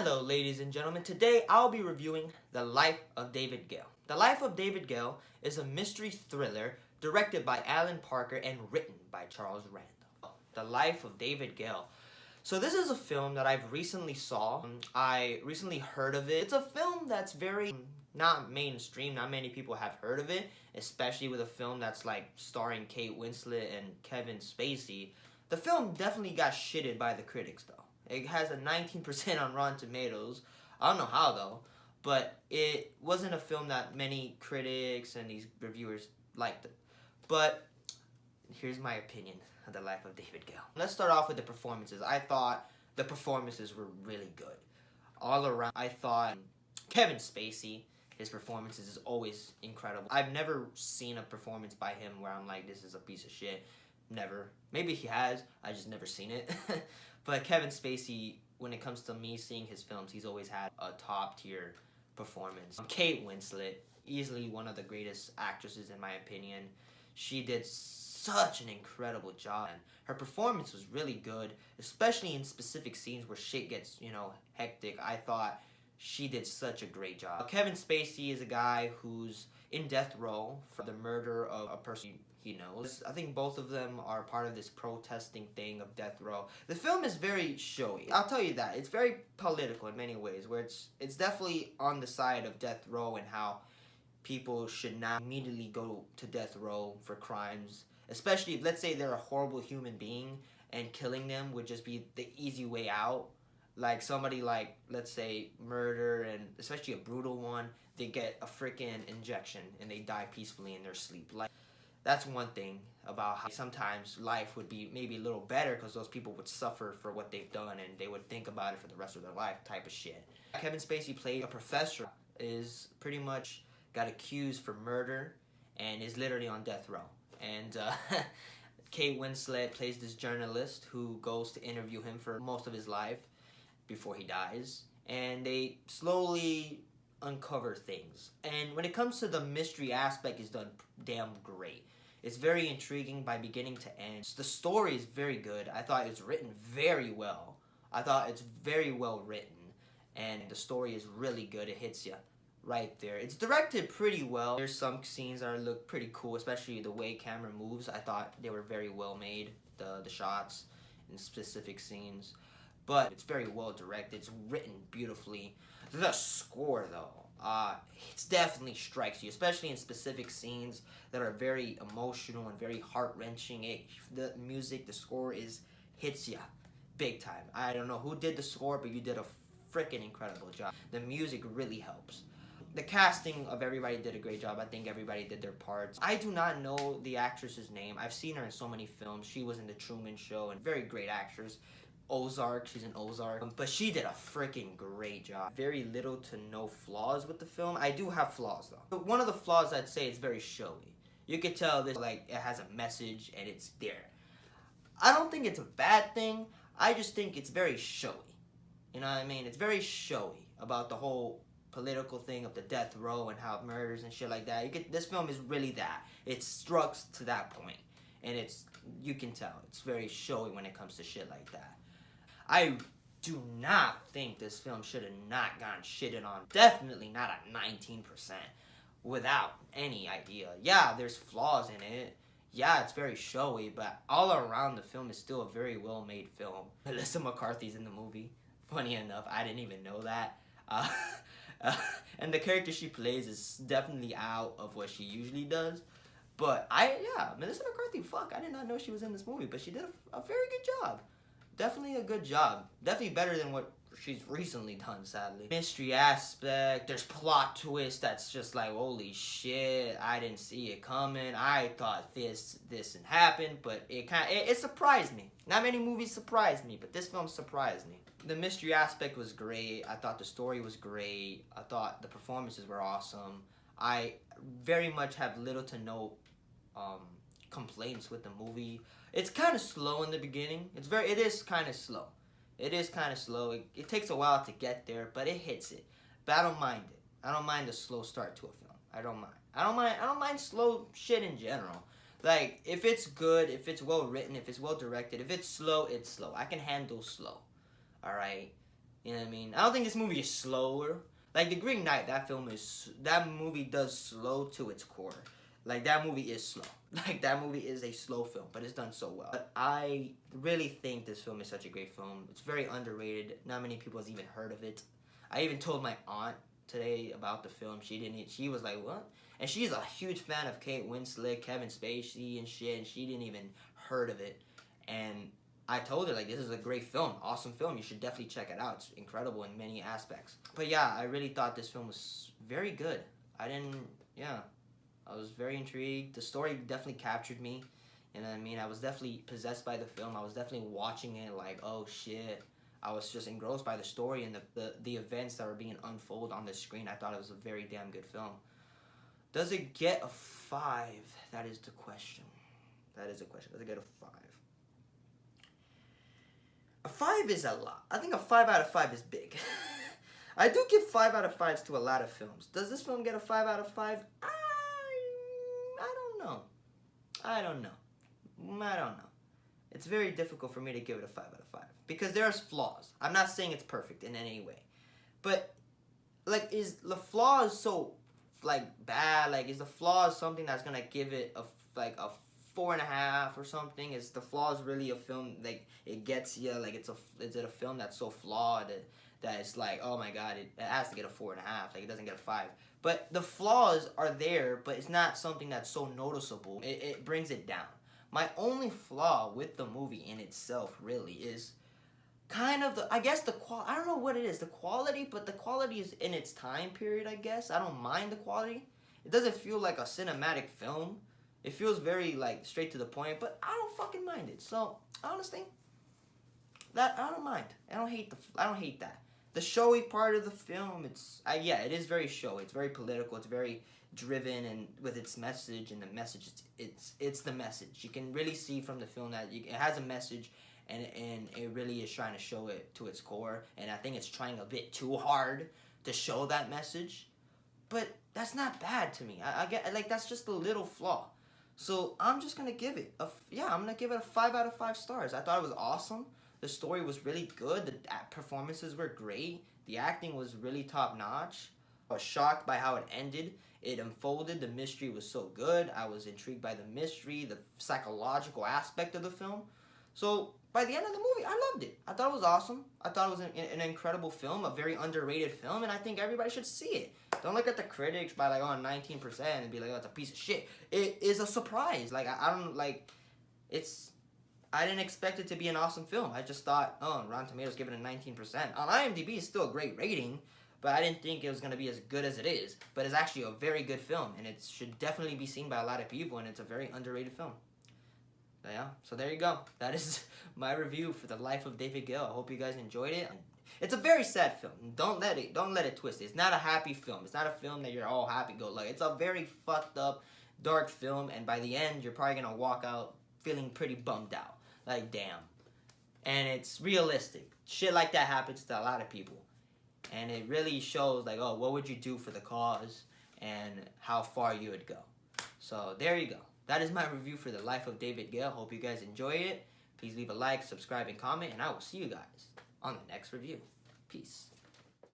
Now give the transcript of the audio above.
Hello, ladies and gentlemen. Today I'll be reviewing The Life of David Gale. The Life of David Gale is a mystery thriller directed by Alan Parker and written by Charles Randall. The Life of David Gale. So this is a film that I've recently saw. I recently heard of it. It's a film that's very not mainstream. Not many people have heard of it, especially with a film that's like starring Kate Winslet and Kevin Spacey. The film definitely got shitted by the critics though. It has a 19% on Rotten Tomatoes. I don't know how though, but it wasn't a film that many critics and these reviewers liked it. But here's my opinion of The Life of David Gale. Let's start off with the performances. I thought the performances were really good. All around, I thought Kevin Spacey, his performances is always incredible. I've never seen a performance by him where I'm like, this is a piece of shit. Never. Maybe he has. I just never seen it. But Kevin Spacey, when it comes to me seeing his films, he's always had a top-tier performance. Kate Winslet, easily one of the greatest actresses in my opinion. She did such an incredible job. And her performance was really good, especially in specific scenes where shit gets, hectic. I thought she did such a great job. Kevin Spacey is a guy who's in death row for the murder of a person he knows. I think both of them are part of this protesting thing of death row. The film is very showy. I'll tell you that. It's very political in many ways, where it's definitely on the side of death row and how people should not immediately go to death row for crimes. Especially if, let's say, they're a horrible human being and killing them would just be the easy way out. Like somebody like, let's say, murder, and especially a brutal one, they get a freaking injection and they die peacefully in their sleep. Like, that's one thing about how sometimes life would be maybe a little better because those people would suffer for what they've done and they would think about it for the rest of their life type of shit. Kevin Spacey played a professor, is pretty much got accused for murder and is literally on death row. And Kate Winslet plays this journalist who goes to interview him for most of his life before he dies. And they slowly uncover things. And when it comes to the mystery aspect, it's done damn great. It's very intriguing by beginning to end. The story is very good. I thought it was written very well. I thought it's very well written. And the story is really good. It hits you right there. It's directed pretty well. There's some scenes that look pretty cool, especially the way camera moves. I thought they were very well made, the shots in specific scenes. But it's very well directed. It's written beautifully. The score, though, it definitely strikes you, especially in specific scenes that are very emotional and very heart-wrenching. The music, the score hits you big time. I don't know who did the score, but you did a freaking incredible job. The music really helps. The casting of everybody did a great job. I think everybody did their parts. I do not know the actress's name. I've seen her in so many films. She was in The Truman Show, and very great actress. Ozark, she's in Ozark, but she did a freaking great job. Very little to no flaws with the film. I do have flaws though. But one of the flaws I'd say it's very showy. You could tell this like it has a message and it's there. I don't think it's a bad thing. I just think it's very showy. You know what I mean? It's very showy about the whole political thing of the death row and how it murders and shit like that. This film is really that. It strucks to that point, and you can tell it's very showy when it comes to shit like that. I do not think this film should have not gotten shitted on. Definitely not at 19%. Without any idea. Yeah, there's flaws in it. Yeah, it's very showy, but all around the film is still a very well-made film. Melissa McCarthy's in the movie. Funny enough, I didn't even know that. And the character she plays is definitely out of what she usually does. But Melissa McCarthy, I did not know she was in this movie, but she did a very good job. Definitely a good job. Definitely better than what she's recently done, sadly. Mystery aspect. There's plot twist that's just like, holy shit, I didn't see it coming. I thought this didn't happen, but it surprised me. Not many movies surprised me, but this film surprised me. The mystery aspect was great. I thought the story was great. I thought the performances were awesome. I very much have little to no complaints with the movie. It's kind of slow in the beginning. It is kind of slow. It is kind of slow. It takes a while to get there, but it hits it. But I don't mind it. I don't mind a slow start to a film. I don't mind. I don't mind slow shit in general. Like, if it's good, if it's well written, if it's well directed, if it's slow, it's slow. I can handle slow. Alright? You know what I mean? I don't think this movie is slower. Like The Green Knight, that movie does slow to its core. Like that movie is slow. Like that movie is a slow film, but it's done so well. But I really think this film is such a great film. It's very underrated. Not many people has even heard of it. I even told my aunt today about the film. She was like, what? And she's a huge fan of Kate Winslet, Kevin Spacey and shit, and she didn't even heard of it. And I told her, like, this is a great film, awesome film. You should definitely check it out. It's incredible in many aspects. But yeah, I really thought this film was very good. I was very intrigued. The story definitely captured me. You know what I mean? I was definitely possessed by the film. I was definitely watching it like, oh shit. I was just engrossed by the story and the events that were being unfolded on the screen. I thought it was a very damn good film. Does it get a 5? That is the question. That is the question. Does it get a 5? A 5 is a lot. I think a 5 out of 5 is big. I do give 5 out of 5s to a lot of films. Does this film get a 5 out of 5? I don't know. I don't know. It's very difficult for me to give it a 5 out of 5. Because there's flaws. I'm not saying it's perfect in any way. But, like, is the flaws so, like, bad? Like, is the flaws something that's gonna give it a 4.5 or something? Is the flaws really a film, like, it gets you, like, is it a film that's so flawed that it's like, oh my god, it has to get a 4.5, like, it doesn't get a 5. But the flaws are there, but it's not something that's so noticeable. It brings it down. My only flaw with the movie in itself, really, is kind of I don't know what it is, the quality, but the quality is in its time period, I guess. I don't mind the quality. It doesn't feel like a cinematic film. It feels very, like, straight to the point, but I don't fucking mind it. So, honestly, that I don't mind. I don't hate that. The showy part of the film, it is very showy. It's very political. It's very driven and with its message, and the message, it's the message. You can really see from the film that it has a message, and it really is trying to show it to its core. And I think it's trying a bit too hard to show that message, but that's not bad to me. I get, like, that's just a little flaw. So I'm just gonna give it I'm gonna give it a 5 out of 5 stars. I thought it was awesome. The story was really good. The performances were great. The acting was really top notch. I was shocked by how it ended. It unfolded. The mystery was so good. I was intrigued by the mystery, the psychological aspect of the film. So by the end of the movie, I loved it. I thought it was awesome. I thought it was an incredible film, a very underrated film, and I think everybody should see it. Don't look at the critics by, like, 19% and be like, oh, it's a piece of shit. It is a surprise. Like, I didn't expect it to be an awesome film. I just thought, oh, Rotten Tomatoes give it a 19%. On IMDb, it's still a great rating, but I didn't think it was going to be as good as it is. But it's actually a very good film, and it should definitely be seen by a lot of people, and it's a very underrated film. Yeah, so there you go. That is my review for The Life of David Gale. I hope you guys enjoyed it. It's a very sad film. Don't let it twist it. It's not a happy film. It's not a film that you're all happy-go-lucky. It's a very fucked up, dark film, and by the end, you're probably going to walk out feeling pretty bummed out. Like, damn. And it's realistic. Shit like that happens to a lot of people. And it really shows, like, oh, what would you do for the cause and how far you would go. So, there you go. That is my review for The Life of David Gale. Hope you guys enjoy it. Please leave a like, subscribe, and comment, and I will see you guys on the next review. Peace.